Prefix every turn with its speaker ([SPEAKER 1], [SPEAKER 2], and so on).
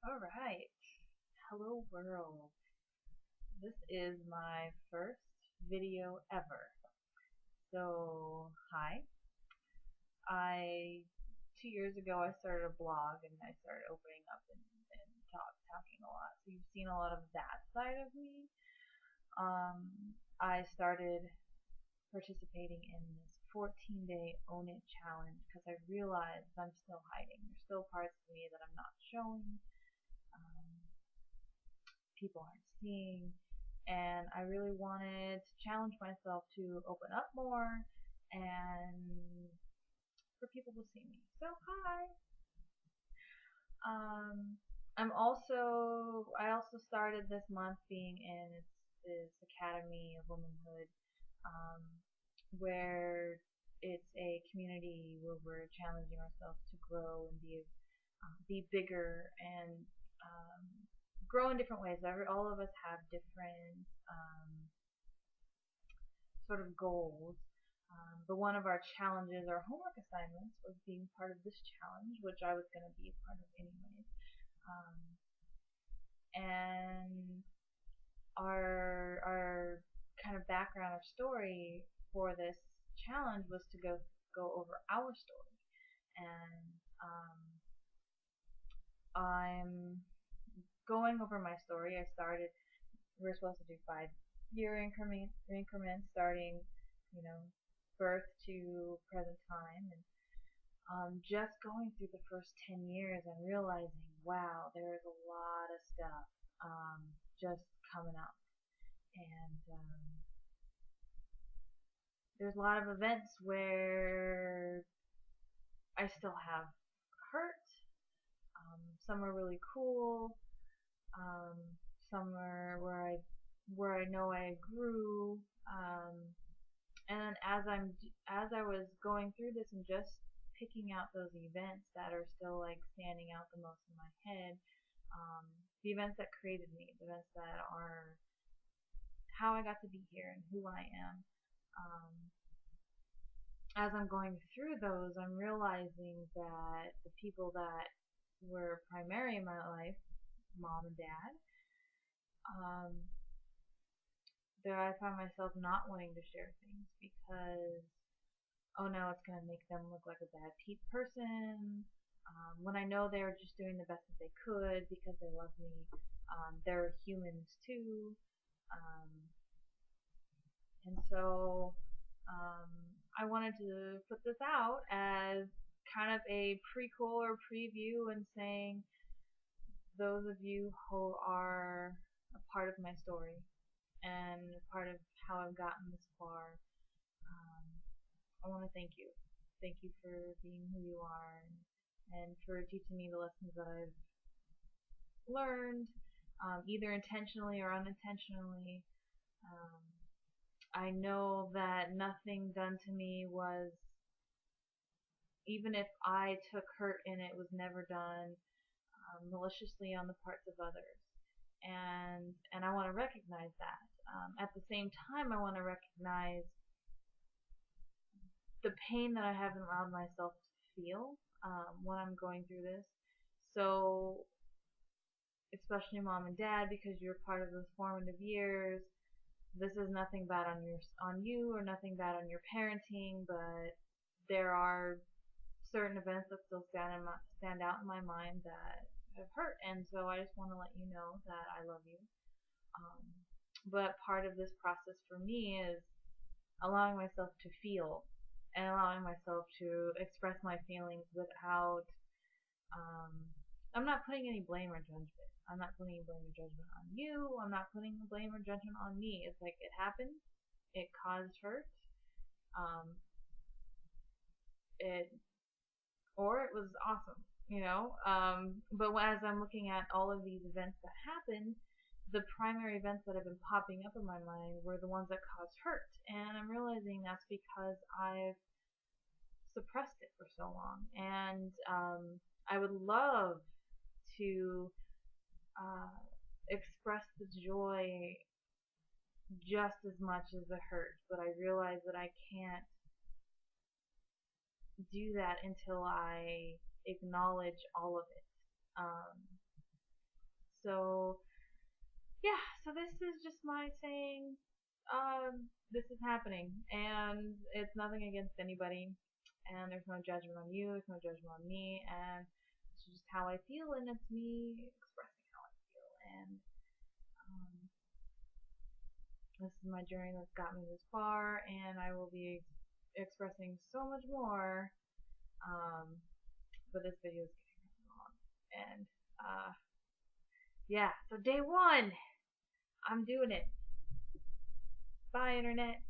[SPEAKER 1] All right. Hello world. This is my first video ever. So, hi. I 2 years ago I started a blog and I started opening up and talking a lot. So you've seen a lot of that side of me. I started participating in this 14-day Own It challenge because I realized I'm still hiding. There's still parts of me that I'm not showing. Um, People aren't seeing, and I really wanted to challenge myself to open up more and for people to see me. So hi. Um, I also started this month being in this Academy of Womanhood, um, where it's a community where we're challenging ourselves to grow and be bigger and um, grow in different ways. All of us have different sort of goals. But one of our challenges, our homework assignments, was being part of this challenge, which I was going to be a part of anyways. Um, and our kind of background or story for this challenge was to go over our story. And I'm going over my story. We're supposed to do 5 year increments starting, you know, birth to present time. And just going through the first 10 years, I'm realizing, wow, there is a lot of stuff just coming up. And there's a lot of events where I still have hurt. Some are really cool. Um, some are where I know I grew. And as I was going through this and just picking out those events that are still like standing out the most in my head, um, the events that created me, the events that are how I got to be here and who I am. Um, as I'm going through those, I'm realizing that the people that were primary in my life, mom and dad, um, there I found myself not wanting to share things because, oh no, it's going to make them look like a bad person. When I know they're just doing the best that they could because they love me. They're humans too. Um, and so um, I wanted to put this out as kind of a prequel or preview and saying, those of you who are a part of my story and a part of how I've gotten this far, um, I want to thank you. Thank you for being who you are and for teaching me the lessons that I've learned, either intentionally or unintentionally. Um, I know that nothing done to me was, even if I took hurt in it, was never done maliciously on the parts of others. And I want to recognize that. At the same time, I want to recognize the pain that I haven't allowed myself to feel when I'm going through this. So, especially mom and dad, because you're part of those formative years, this is nothing bad on you or nothing bad on your parenting, but there are certain events that still stand out in my mind that have hurt, and so I just want to let you know that I love you. Um, but part of this process for me is allowing myself to feel and allowing myself to express my feelings without. Um, I'm not putting any blame or judgment. I'm not putting any blame or judgment on you. I'm not putting blame or judgment on me. It's like it happened. It caused hurt. Um, it or it was awesome, But as I'm looking at all of these events that happened, the primary events that have been popping up in my mind were the ones that caused hurt, and I'm realizing that's because I've suppressed it for so long. And I would love to uh, express the joy just as much as the hurt, but I realize that I can't do that until I acknowledge all of it. Um, So yeah, so this is just my saying, this is happening, and it's nothing against anybody, and there's no judgment on you, there's no judgment on me, and it's just how I feel, and it's me expressing how I feel, and um, this is my journey that's got me this far, and I will be expressing so much more, um, but this video is getting really long, and yeah, so day one, I'm doing it. Bye, internet.